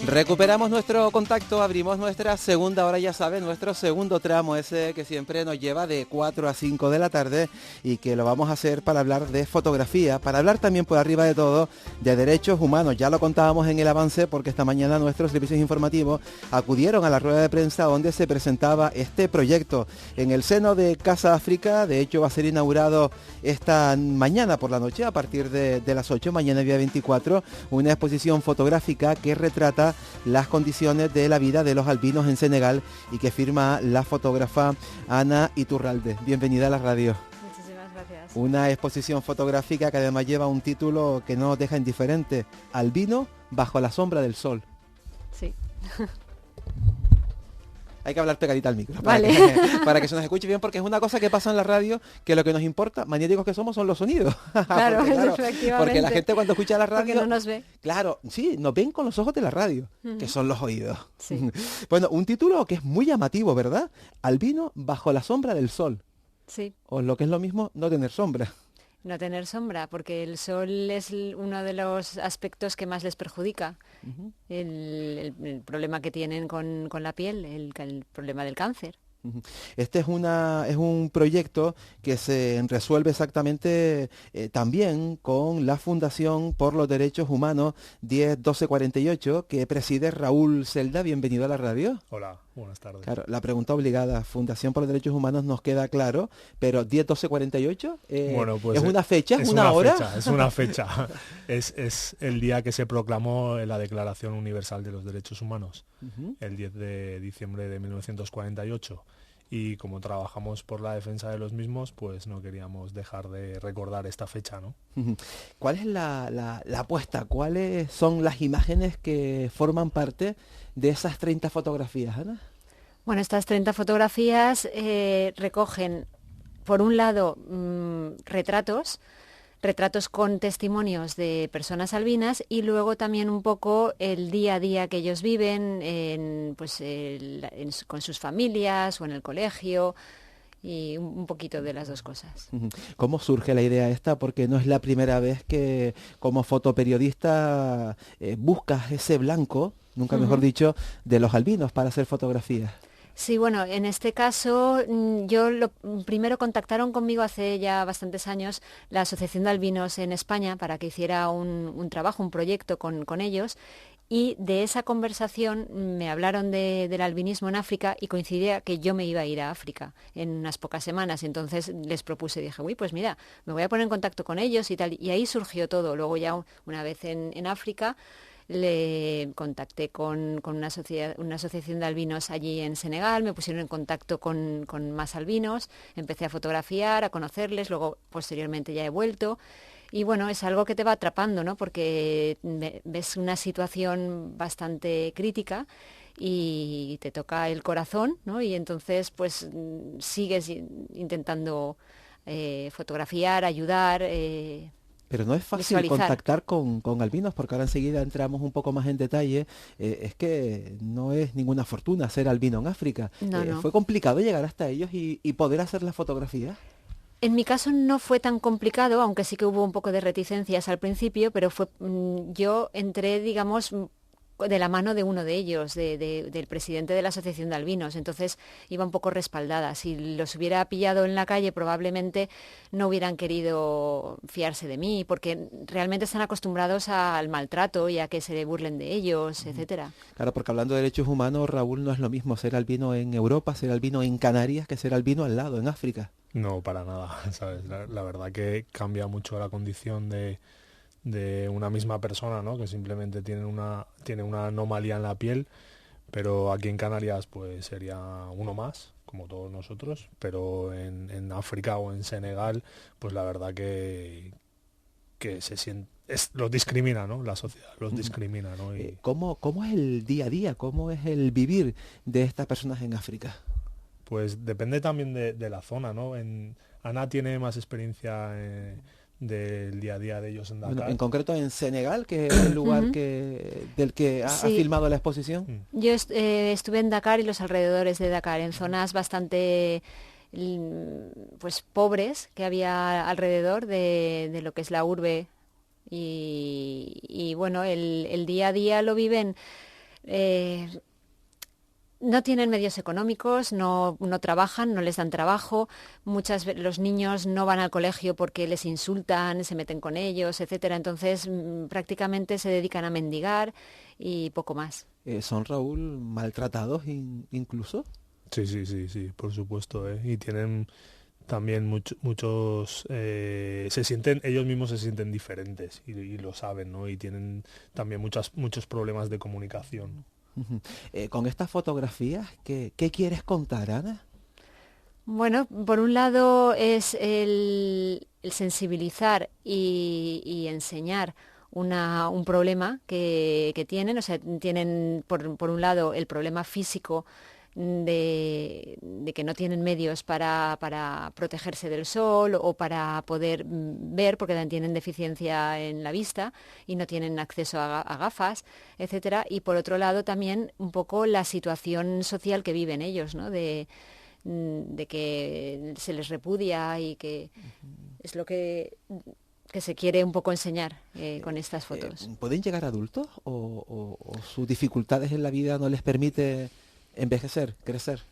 Recuperamos nuestro contacto, abrimos nuestra segunda hora, ya saben, nuestro segundo tramo, ese que siempre nos lleva de 4 a 5 de la tarde y que lo vamos a hacer para hablar de fotografía, para hablar también por arriba de todo de derechos humanos. Ya lo contábamos en el avance porque esta mañana nuestros servicios informativos acudieron a la rueda de prensa donde se presentaba este proyecto en el seno de Casa África. De hecho va a ser inaugurado esta mañana por la noche a partir de las 8, mañana día 24, una exposición fotográfica que retrata las condiciones de la vida de los albinos en Senegal y que firma la fotógrafa Ana Iturralde. Bienvenida a la radio. Muchísimas gracias. Una exposición fotográfica que además lleva un título que no nos deja indiferente: Albino bajo la sombra del sol. Sí. Hay que hablar pegadita al micro, vale. para que se nos escuche bien, porque es una cosa que pasa en la radio, que lo que nos importa, magnéticos que somos, son los sonidos. Claro, porque, efectivamente. Porque la gente cuando escucha la radio... Porque no nos ve. Claro, sí, nos ven con los ojos de la radio, que son los oídos. Sí. Bueno, un título que es muy llamativo, ¿verdad? Albino bajo la sombra del sol. Sí. O lo que es lo mismo, no tener sombra. No tener sombra, porque el sol es uno de los aspectos que más les perjudica. El problema que tienen con la piel, el problema del cáncer. Este es un proyecto que se resuelve exactamente también con la Fundación por los Derechos Humanos 10-12-48, que preside Raúl Celda. Bienvenido a la radio. Hola, buenas tardes. Claro, la pregunta obligada, Fundación por los Derechos Humanos nos queda claro, pero 10-12-48 bueno, pues es una fecha, es una hora. Es una fecha. Es el día que se proclamó la Declaración Universal de los Derechos Humanos, el 10 de diciembre de 1948. Y como trabajamos por la defensa de los mismos, pues no queríamos dejar de recordar esta fecha, ¿no? ¿Cuál es la apuesta? ¿Cuáles son las imágenes que forman parte de esas 30 fotografías, Ana? Bueno, estas 30 fotografías recogen, por un lado, retratos con testimonios de personas albinas y luego también un poco el día a día que ellos viven con sus familias o en el colegio, y un poquito de las dos cosas. ¿Cómo surge la idea esta? Porque no es la primera vez que como fotoperiodista buscas ese blanco, nunca mejor dicho, de los albinos para hacer fotografías. Sí, bueno, en este caso primero contactaron conmigo hace ya bastantes años la Asociación de Albinos en España para que hiciera un trabajo, un proyecto con ellos, y de esa conversación me hablaron del albinismo en África y coincidía que yo me iba a ir a África en unas pocas semanas, y entonces les propuse, dije, uy, pues mira, me voy a poner en contacto con ellos y tal, y ahí surgió todo. Luego ya una vez en África le contacté con una asociación de albinos allí en Senegal, me pusieron en contacto con más albinos, empecé a fotografiar, a conocerles, luego posteriormente ya he vuelto. Y bueno, es algo que te va atrapando, ¿no? Porque ves una situación bastante crítica y te toca el corazón, ¿no? Y entonces pues sigues intentando fotografiar, ayudar. Pero no es fácil visualizar. Contactar con albinos, porque ahora enseguida entramos un poco más en detalle. Es que no es ninguna fortuna ser albino en África. No. ¿Fue complicado llegar hasta ellos y poder hacer las fotografías? En mi caso no fue tan complicado, aunque sí que hubo un poco de reticencias al principio, pero yo entré, digamos, de la mano de uno de ellos, del presidente de la Asociación de Albinos, entonces iba un poco respaldada. Si los hubiera pillado en la calle, probablemente no hubieran querido fiarse de mí, porque realmente están acostumbrados al maltrato y a que se burlen de ellos, etcétera. Claro, porque hablando de derechos humanos, Raúl, no es lo mismo ser albino en Europa, ser albino en Canarias, que ser albino al lado, en África. No, para nada, ¿sabes? La verdad que cambia mucho la condición de una misma persona, ¿no? Que simplemente tiene una anomalía en la piel, pero aquí en Canarias pues sería uno más, como todos nosotros, pero en África o en Senegal, pues la verdad que se siente, los discrimina, ¿no? La sociedad los discrimina, ¿no? Y ¿Cómo es el día a día? ¿Cómo es el vivir de estas personas en África? pues depende también de la zona, ¿no? Ana tiene más experiencia del día a día de ellos en Dakar. Bueno, en concreto en Senegal, que es el lugar del que ha filmado la exposición. Yo estuve en Dakar y los alrededores de Dakar, en zonas bastante pues pobres que había alrededor de lo que es la urbe, y bueno, el día a día lo viven No tienen medios económicos, no trabajan, no les dan trabajo. Los niños no van al colegio porque les insultan, se meten con ellos, etcétera. Entonces, prácticamente se dedican a mendigar y poco más. ¿Son, Raúl, maltratados incluso? Sí, sí, sí, sí, por supuesto, ¿eh? Y tienen también muchos, ellos mismos se sienten diferentes y lo saben, ¿no? Y tienen también muchos problemas de comunicación. Ujú. Con estas fotografías, ¿qué quieres contar, Ana? Bueno, por un lado es el sensibilizar y enseñar un problema que tienen, o sea, tienen por un lado el problema físico de que no tienen medios para protegerse del sol o para poder ver, porque también tienen deficiencia en la vista y no tienen acceso a gafas, etcétera. Y por otro lado también un poco la situación social que viven ellos, ¿no? De que se les repudia y que es lo que se quiere un poco enseñar con estas fotos. ¿Pueden llegar adultos o sus dificultades en la vida no les permite envejecer, crecer?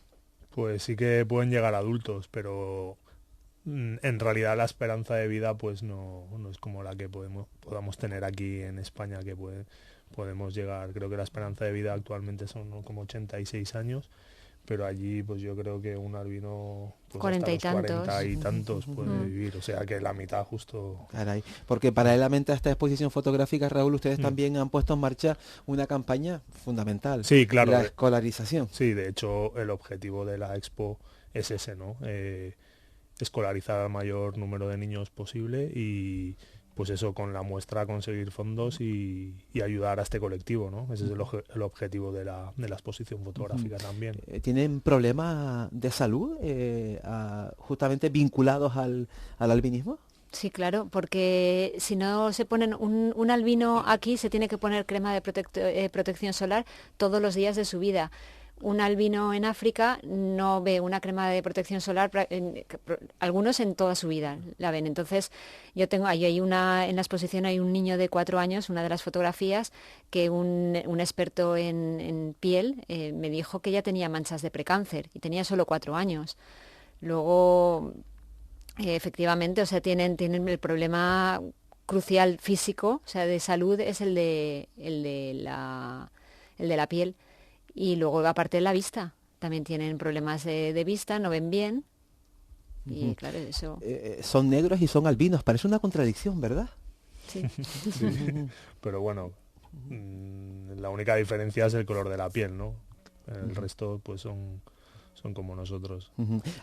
Pues sí que pueden llegar adultos, pero en realidad la esperanza de vida pues no es como la que podamos tener aquí en España, que podemos llegar, creo que la esperanza de vida actualmente son, ¿no?, como 86 años, pero allí pues yo creo que un albino pues 40 y hasta los tantos. 40 y tantos puede vivir, o sea que la mitad justo. Caray, porque paralelamente a esta exposición fotográfica, Raúl, ustedes también han puesto en marcha una campaña fundamental. Sí, claro. La escolarización. Sí, de hecho el objetivo de la expo es ese, ¿no? Escolarizar al mayor número de niños posible y pues eso, con la muestra conseguir fondos y ayudar a este colectivo, ¿no? Ese es el objetivo de la exposición fotográfica también. ¿Tienen problemas de salud justamente vinculados al albinismo? Sí, claro, porque si no se ponen un albino aquí, se tiene que poner crema de protección solar todos los días de su vida. Un albino en África no ve una crema de protección solar, algunos en toda su vida la ven. Entonces, en la exposición hay un niño de 4 años, una de las fotografías, que un experto en piel me dijo que ya tenía manchas de precáncer y tenía solo 4 años. Luego, efectivamente, o sea, tienen el problema crucial físico, o sea, de salud, es el de la piel. Y luego, aparte de la vista, también tienen problemas de vista, no ven bien. Y claro, eso... son negros y son albinos, parece una contradicción, ¿verdad? Sí. Sí, pero bueno, la única diferencia es el color de la piel, ¿no? El resto pues son como nosotros.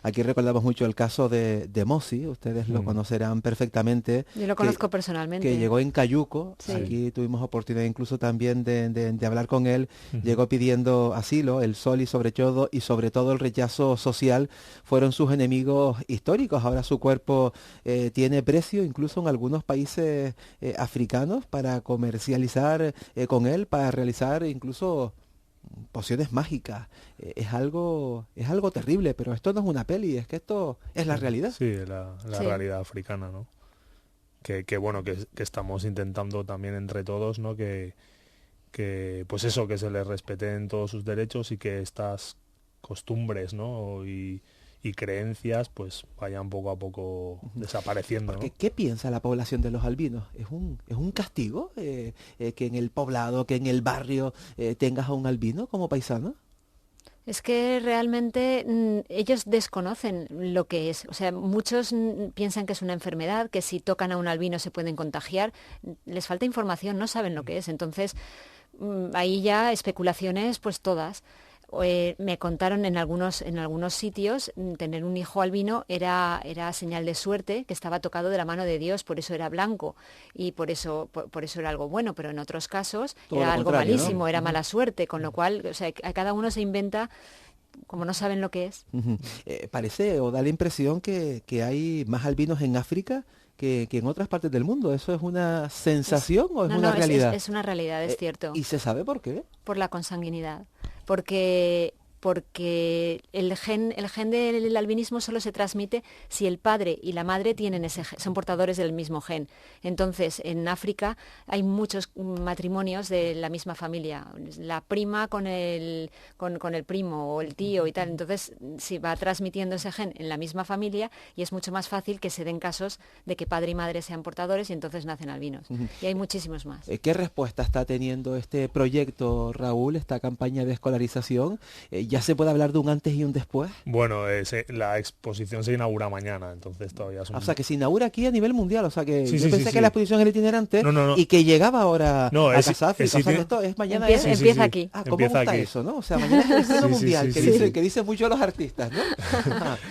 Aquí recordamos mucho el caso de Mosi, ustedes lo conocerán perfectamente. Yo lo conozco personalmente. Que llegó en Cayuco, sí. Aquí tuvimos oportunidad incluso también de hablar con él, llegó pidiendo asilo, el sol y sobre todo el rechazo social fueron sus enemigos históricos. Ahora su cuerpo tiene precio incluso en algunos países africanos para comercializar con él, para realizar incluso pociones mágicas. Es algo terrible, pero esto no es una peli, es que esto es la realidad. Sí, la Sí. realidad africana, ¿no? Que bueno, que estamos intentando también entre todos, ¿no? Que pues eso, que se les respeten todos sus derechos y que estas costumbres, ¿no? Y creencias pues vayan poco a poco desapareciendo, ¿no? ¿Qué piensa la población de los albinos? ¿Es un castigo que en el poblado, que en el barrio tengas a un albino como paisano? Es que realmente ellos desconocen lo que es. O sea, muchos piensan que es una enfermedad, que si tocan a un albino se pueden contagiar. Les falta información, no saben lo que es. Entonces, ahí ya especulaciones, pues todas. Me contaron en algunos sitios tener un hijo albino era señal de suerte, que estaba tocado de la mano de Dios, por eso era blanco y por eso era algo bueno, pero en otros casos todo era lo algo contrario, malísimo, ¿no? era mala suerte, con lo cual, o sea, cada uno se inventa como no saben lo que es. Parece o da la impresión que hay más albinos en África que en otras partes del mundo. ¿Eso es una sensación o es una realidad? Es una realidad, es cierto. ¿Y se sabe por qué? Por la consanguinidad. Porque porque el gen del albinismo solo se transmite si el padre y la madre son portadores del mismo gen. Entonces, en África hay muchos matrimonios de la misma familia, la prima con el primo o el tío y tal. Entonces, se va transmitiendo ese gen en la misma familia y es mucho más fácil que se den casos de que padre y madre sean portadores y entonces nacen albinos. Y hay muchísimos más. ¿Qué respuesta está teniendo este proyecto, Raúl, esta campaña de escolarización? ¿Ya se puede hablar de un antes y un después? Bueno, la exposición se inaugura mañana, entonces todavía es O sea, que se inaugura aquí a nivel mundial. O sea, que Sí, yo sí, pensé sí, que la exposición era itinerante y que llegaba ahora a Casafri. O sea, que esto es mañana. Empieza aquí. ¿Cómo gusta aquí. eso, no? O sea, mañana es el estreno mundial, que dicen mucho los artistas, ¿no?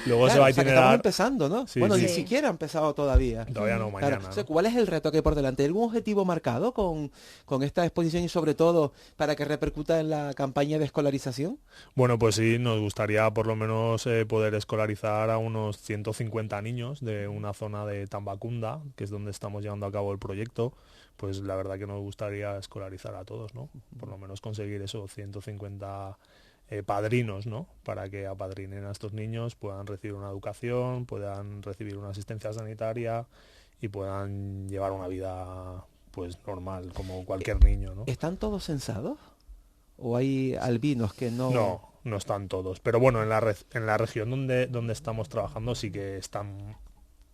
Luego claro, se va a o sea, que itinerar... estamos empezando, ¿no? Sí, bueno, sí. ni siquiera ha empezado todavía. Todavía no, mañana. Claro. O sea, ¿cuál es el reto que hay por delante? ¿Algún objetivo marcado con esta exposición y sobre todo para que repercuta en la campaña de escolarización? Bueno, pues sí, nos gustaría por lo menos poder escolarizar a unos 150 niños de una zona de Tambacunda, que es donde estamos llevando a cabo el proyecto. Pues la verdad que nos gustaría escolarizar a todos, ¿no? Por lo menos conseguir esos 150 padrinos, ¿no? Para que apadrinen a estos niños, puedan recibir una educación, puedan recibir una asistencia sanitaria y puedan llevar una vida pues normal, como cualquier niño, ¿no? ¿Están todos censados? ¿O hay albinos que no...? No están todos. Pero bueno, en la región donde estamos trabajando sí que están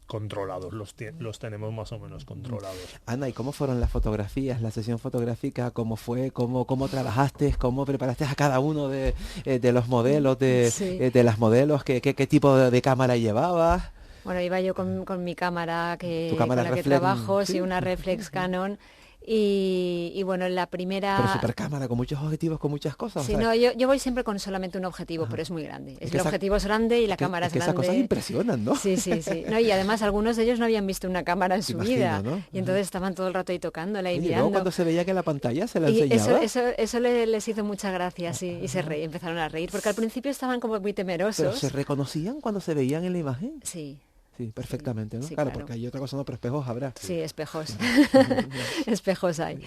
controlados, los tenemos más o menos controlados. Ana, ¿y cómo fueron las fotografías, la sesión fotográfica? ¿Cómo fue? ¿Cómo trabajaste? ¿Cómo preparaste a cada uno de los modelos, de las modelos? ¿Qué tipo de cámara llevabas? Bueno, iba yo con mi cámara con la reflex, que trabajo, ¿sí? Una reflex Canon. Y bueno, la primera... Pero super cámara, con muchos objetivos, con muchas cosas. Sí, o sea... no, yo voy siempre con solamente un objetivo, pero es muy grande. El objetivo es grande y la cámara es grande. Esas cosas impresionan, ¿no? Sí. No, y además algunos de ellos no habían visto una cámara en su vida. ¿No? Y entonces estaban todo el rato ahí tocándola y Oye, mirando. luego cuando se veía que la pantalla se la y enseñaba. Eso les hizo mucha gracia, sí, y empezaron a reír, porque al principio estaban como muy temerosos. ¿Pero se reconocían cuando se veían en la imagen? Sí. Sí, perfectamente, ¿no? Sí, claro, porque hay otra cosa, no, pero espejos habrá. Sí, espejos. Espejos hay.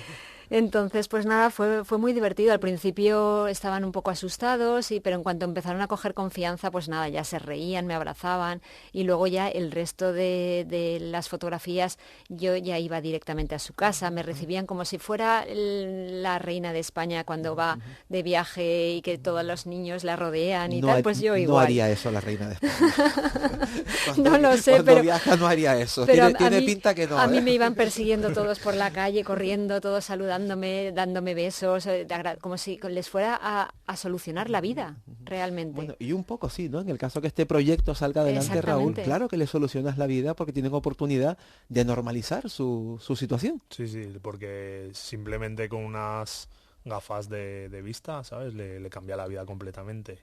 Entonces, pues nada, fue muy divertido. Al principio estaban un poco asustados, pero en cuanto empezaron a coger confianza, pues nada, ya se reían, me abrazaban y luego ya el resto de las fotografías yo ya iba directamente a su casa, me recibían como si fuera la reina de España cuando va de viaje y que todos los niños la rodean y tal, pues yo igual. No haría eso la reina de España. No lo sé, cuando viaja no haría eso. Pero tiene pinta que no. A mí me iban persiguiendo todos por la calle, corriendo, todos saludándome, dándome besos, como si les fuera a solucionar la vida, realmente. Bueno, y un poco sí, ¿no? En el caso que este proyecto salga adelante, Raúl, claro que le solucionas la vida porque tienen oportunidad de normalizar su situación. Sí, porque simplemente con unas gafas de vista, ¿sabes? Le cambia la vida completamente.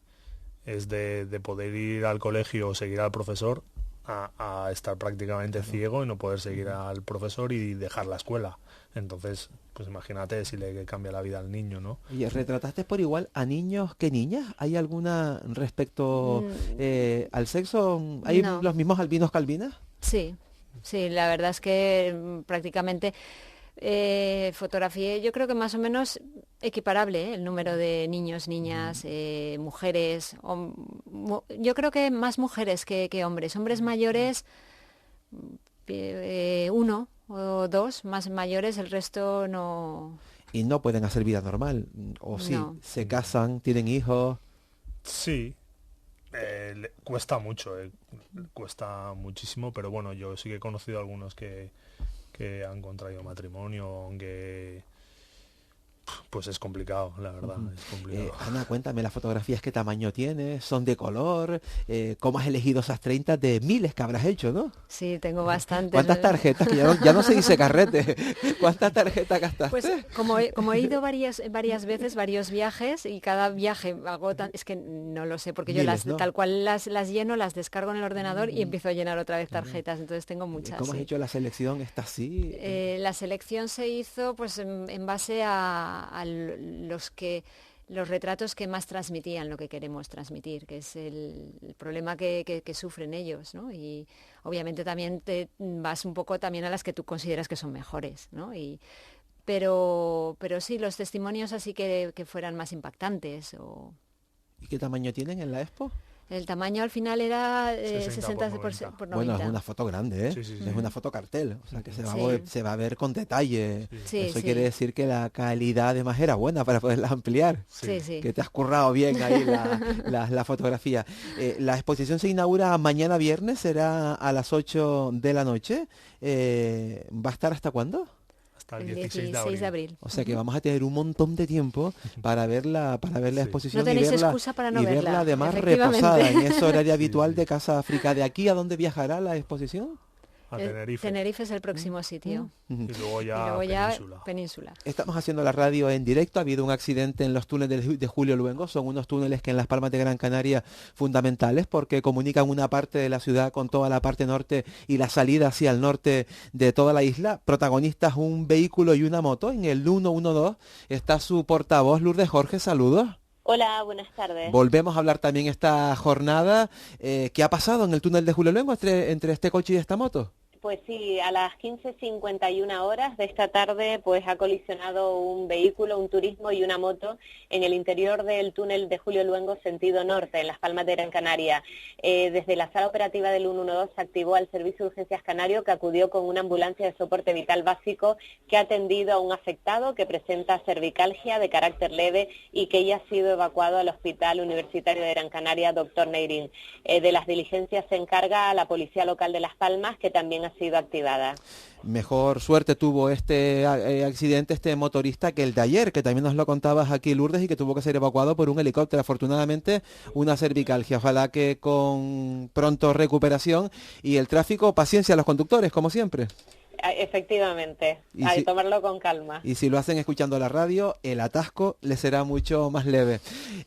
Es de poder ir al colegio o seguir al profesor a estar prácticamente ciego y no poder seguir al profesor y dejar la escuela. Entonces, pues imagínate si le cambia la vida al niño, ¿no? ¿Y retrataste por igual a niños que niñas? ¿Hay alguna respecto al sexo? ¿Hay los mismos albinos que albinas? Sí, la verdad es que prácticamente... fotografié, yo creo que más o menos equiparable, el número de niños, niñas, mujeres, yo creo que más mujeres que hombres. Hombres mayores, uno o dos, más mayores, el resto no. Y no pueden hacer vida normal, o sí, no. Se casan, tienen hijos. Sí, cuesta mucho, cuesta muchísimo, pero bueno, yo sí que he conocido algunos que han contraído matrimonio, aunque pues es complicado, la verdad, es complicado. Ana, cuéntame, las fotografías, ¿qué tamaño tienes? ¿Son de color? ¿Cómo has elegido esas 30 de miles que habrás hecho, no? Sí, tengo bastantes. ¿Cuántas tarjetas? Que ya no se dice carrete. ¿Cuántas tarjetas gastaste? Pues como he ido varias veces, varios viajes, y cada viaje es que no lo sé, porque miles, yo tal cual las lleno, las descargo en el ordenador y empiezo a llenar otra vez tarjetas, entonces tengo muchas. ¿Cómo has hecho la selección? ¿Está así? La selección se hizo pues en base a los retratos que más transmitían lo que queremos transmitir, que es el problema que sufren ellos, ¿no? Y obviamente también te vas un poco también a las que tú consideras que son mejores, ¿no? Pero sí, los testimonios así que fueran más impactantes. ¿Y qué tamaño tienen en la expo? El tamaño al final era 60 60 por por 90. Bueno, es una foto grande, ¿eh? Sí, sí, sí. Es una foto cartel, o sea que Sí. se va a ver con detalle. Sí, Eso sí. quiere decir que la calidad además era buena para poderla ampliar. Sí, sí. Que te has currado bien ahí la fotografía. La exposición se inaugura mañana viernes, será a las 8 de la noche. ¿Va a estar hasta cuándo? Hasta el El 16 de abril. O sea que vamos a tener un montón de tiempo para ver la Sí. exposición No tenéis y verla, excusa para no y verla verla, además efectivamente. reposada en ese horario habitual sí. de Casa África. ¿De aquí a dónde viajará la exposición? A Tenerife. Tenerife es el próximo sitio. Ujú. Y luego Y ya luego ya Península. Península. Estamos haciendo la radio en directo. Ha habido un accidente en los túneles de Julio Luengo. Son unos túneles que en las Palmas de Gran Canaria fundamentales porque comunican una parte de la ciudad con toda la parte norte y la salida hacia el norte de toda la isla. Protagonistas un vehículo y una moto. En el 112 está su portavoz Lourdes Jorge. Saludos. Hola, buenas tardes. Volvemos a hablar también esta jornada. ¿Qué ha pasado en el túnel de Julio Luengo entre este coche y esta moto? Pues sí, a las 15:51 horas de esta tarde pues ha colisionado un vehículo, un turismo y una moto en el interior del túnel de Julio Luengo sentido norte, en Las Palmas de Gran Canaria. Desde la sala operativa del 112 se activó al Servicio de Urgencias Canario, que acudió con una ambulancia de soporte vital básico que ha atendido a un afectado que presenta cervicalgia de carácter leve y que ya ha sido evacuado al Hospital Universitario de Gran Canaria, Dr. Neyrín. De las diligencias se encarga la Policía Local de Las Palmas, que también ha sido activada. Mejor suerte tuvo este accidente, este motorista, que el de ayer, que también nos lo contabas aquí, Lourdes, y que tuvo que ser evacuado por un helicóptero. Afortunadamente, una cervicalgia. Ojalá que con pronto recuperación. Y el tráfico, paciencia a los conductores, como siempre. Efectivamente, hay que tomarlo con calma. Y si lo hacen escuchando la radio, el atasco les será mucho más leve.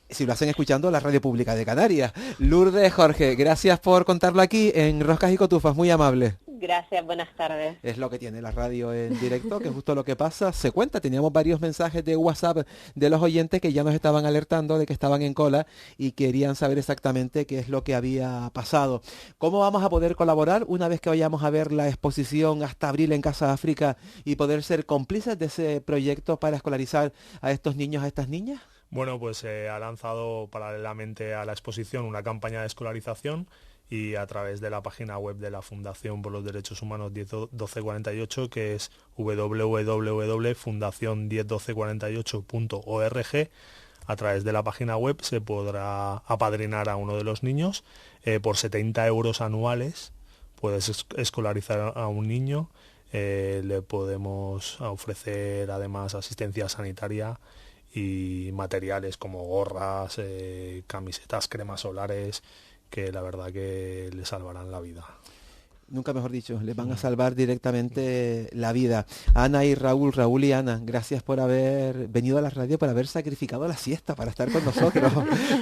Si lo hacen escuchando la radio pública de Canarias. Lourdes Jorge, gracias por contarlo aquí en Roscas y Cotufas, muy amable. Gracias, buenas tardes. Es lo que tiene la radio en directo, que justo lo que pasa se cuenta. Teníamos varios mensajes de WhatsApp de los oyentes que ya nos estaban alertando de que estaban en cola y querían saber exactamente qué es lo que había pasado. ¿Cómo vamos a poder colaborar una vez que vayamos a ver la exposición hasta abril en Casa África y poder ser cómplices de ese proyecto para escolarizar a estos niños, a estas niñas? Bueno, pues ha lanzado paralelamente a la exposición una campaña de escolarización y a través de la página web de la Fundación por los Derechos Humanos 101248, que es www.fundacion101248.org. A través de la página web se podrá apadrinar a uno de los niños por 70 euros anuales. Puedes escolarizar a un niño, le podemos ofrecer además asistencia sanitaria y materiales como gorras, camisetas, cremas solares, que la verdad que le salvarán la vida. Nunca mejor dicho, les van a salvar directamente la vida. Ana y Raúl y Ana, gracias por haber venido a la radio, por haber sacrificado la siesta para estar con nosotros.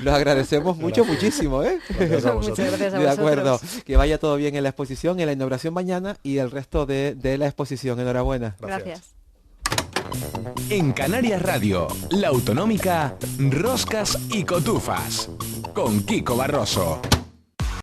Los agradecemos muchísimo, ¿eh? Gracias a vosotros. Muchas gracias a De vosotros. acuerdo, que vaya todo bien en la exposición, en la inauguración mañana y el resto de la exposición. Enhorabuena. Gracias. En Canarias Radio, la autonómica Roscas y Cotufas, con Kiko Barroso.